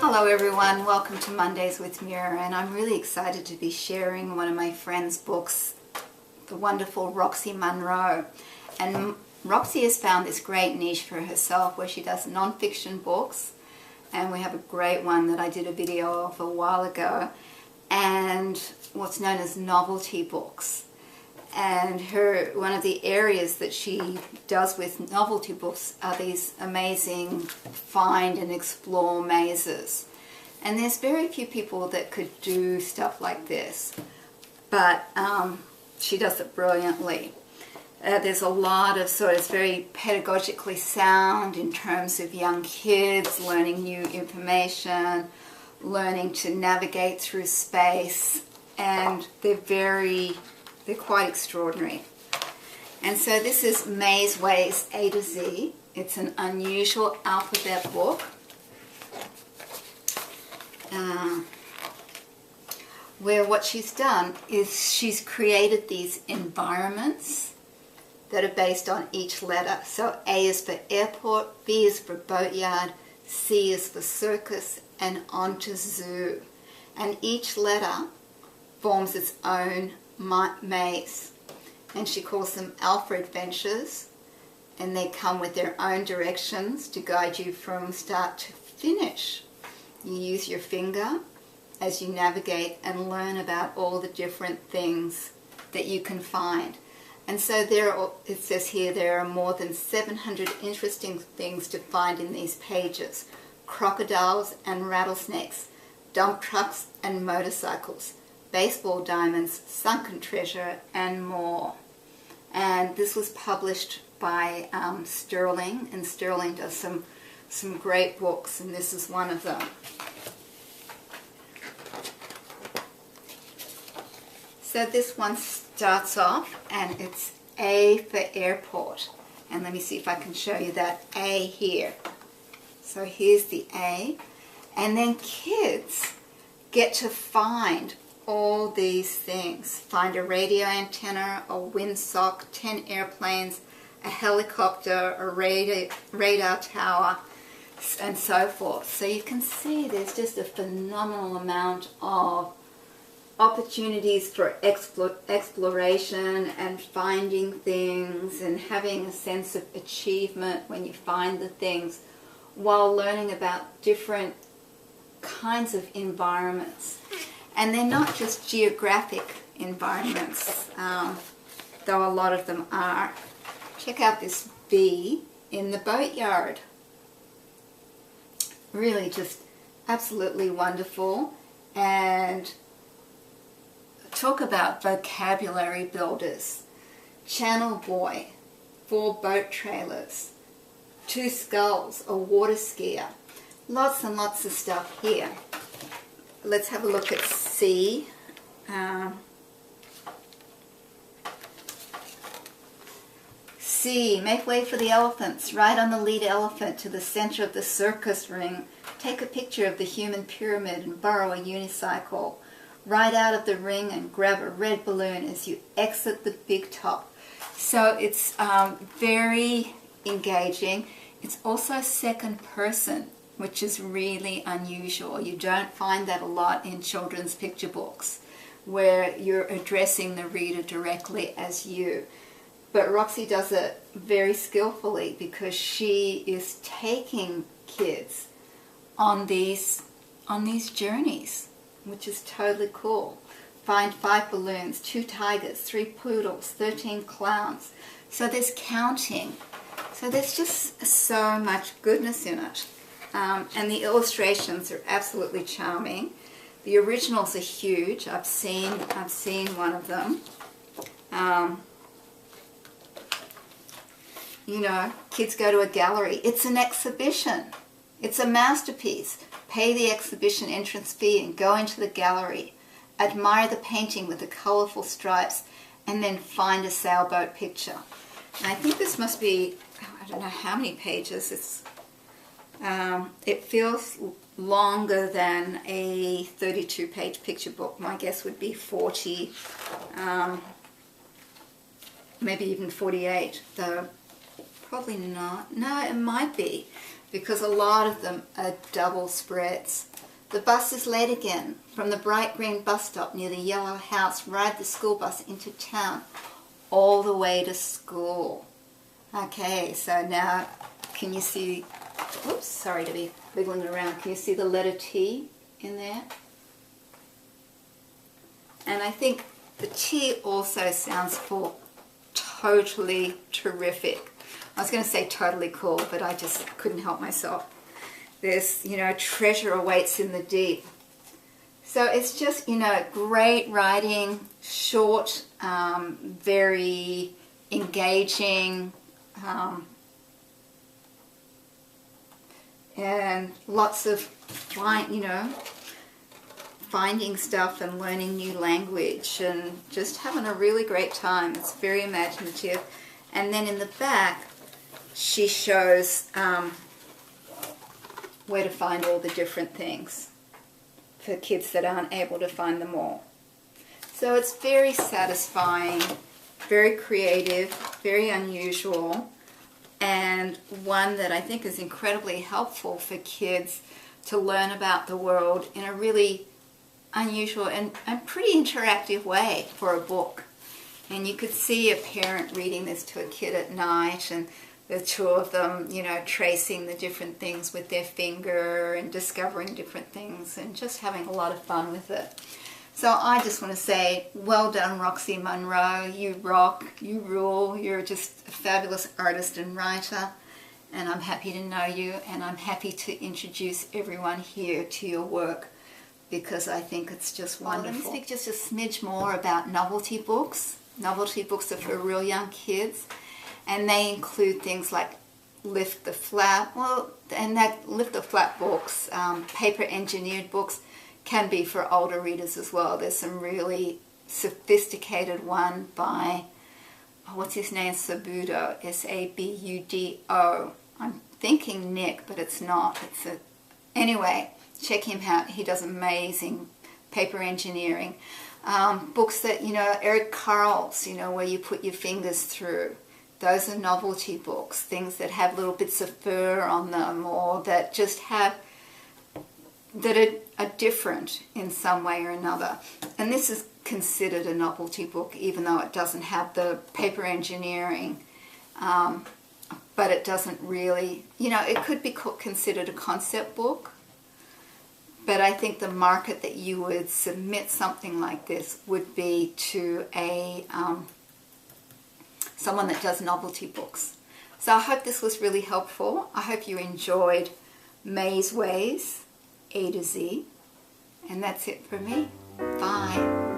Hello everyone, welcome to Mondays with Mira, and I'm really excited to be sharing one of my friend's books, the wonderful Roxie Munro. And Roxie has found this great niche for herself where she does non-fiction books, and we have a great one that I did a video of a while ago, and what's known as novelty books. And one of the areas that she does with novelty books are these amazing find and explore mazes. And there's very few people that could do stuff like this, but she does it brilliantly. There's a lot of it's very pedagogically sound in terms of young kids learning new information, learning to navigate through space, and they're quite extraordinary. And so this is Maze Ways A to Z. It's an unusual alphabet book. Where what she's done is she's created these environments that are based on each letter. So A is for airport, B is for boatyard, C is for circus, and on to zoo. And each letter forms its own maze, and she calls them alpha adventures, and they come with their own directions to guide you from start to finish. You use your finger as you navigate and learn about all the different things that you can find. And so it says here there are more than 700 interesting things to find in these pages: crocodiles and rattlesnakes, dump trucks and motorcycles, baseball diamonds, sunken treasure, and more. And this was published by Sterling, and Sterling does some great books, and this is one of them. So this one starts off, and it's A for airport. And let me see if I can show you that A here. So here's the A, and then kids get to find all these things. Find a radio antenna, a windsock, 10 airplanes, a helicopter, a radar tower, and so forth. So you can see there's just a phenomenal amount of opportunities for exploration and finding things and having a sense of achievement when you find the things, while learning about different kinds of environments. And they're not just geographic environments, though a lot of them are. Check out this B in the boatyard. Really just absolutely wonderful. And talk about vocabulary builders. Channel buoy, 4 boat trailers, 2 sculls, a water skier. Lots and lots of stuff here. Let's have a look at C. C, make way for the elephants. Ride on the lead elephant to the center of the circus ring. Take a picture of the human pyramid and borrow a unicycle. Ride out of the ring and grab a red balloon as you exit the big top. So it's very engaging. It's also second person, which is really unusual. You don't find that a lot in children's picture books, where you're addressing the reader directly as you. But Roxie does it very skillfully, because she is taking kids on these journeys, which is totally cool. Find 5 balloons, 2 tigers, 3 poodles, 13 clowns. So there's counting. So there's just so much goodness in it. And the illustrations are absolutely charming. The originals are huge. I've seen one of them. You know, kids go to a gallery. It's an exhibition. It's a masterpiece. Pay the exhibition entrance fee and go into the gallery. Admire the painting with the colorful stripes, and then find a sailboat picture. And I think this must be, I don't know how many pages. It feels longer than a 32-page picture book. My guess would be 40, maybe even 48, though probably not. No, it might be. because a lot of them are double spreads. The bus is late again. From the bright green bus stop near the yellow house, ride the school bus into town, all the way to school. Okay, so now can you see, oops, sorry to be wiggling it around, can you see the letter T in there? And I think the T also stands for totally terrific. I was going to say totally cool, but I just couldn't help myself. There's, you know, treasure awaits in the deep. So it's just, you know, great writing, short, very engaging, and lots of, finding stuff and learning new language and just having a really great time. It's very imaginative. And then in the back, she shows where to find all the different things for kids that aren't able to find them all. So it's very satisfying, very creative, very unusual, and one that I think is incredibly helpful for kids to learn about the world in a really unusual and pretty interactive way for a book. And you could see a parent reading this to a kid at night, and the two of them, you know, tracing the different things with their finger and discovering different things and just having a lot of fun with it. So I just want to say, well done, Roxie Munro. You rock, you rule, you're just a fabulous artist and writer, and I'm happy to know you, and I'm happy to introduce everyone here to your work because I think it's just wonderful. Let me speak just a smidge more about novelty books. Novelty books are for real young kids. And they include things like Lift the Flap. Well, and that Lift the Flap books, paper engineered books, can be for older readers as well. There's some really sophisticated one by, what's his name, Sabudo, S-A-B-U-D-O. I'm thinking Nick, but it's not. Anyway, check him out. He does amazing paper engineering. Books that, you know, Eric Carle's, you know, where you put your fingers through. Those are novelty books, things that have little bits of fur on them or that just have, that are different in some way or another. And this is considered a novelty book, even though it doesn't have the paper engineering. But it doesn't really, you know, it could be considered a concept book. But I think the market that you would submit something like this would be to a someone that does novelty books. So I hope this was really helpful. I hope you enjoyed May's Ways, A to Z. And that's it for me. Bye.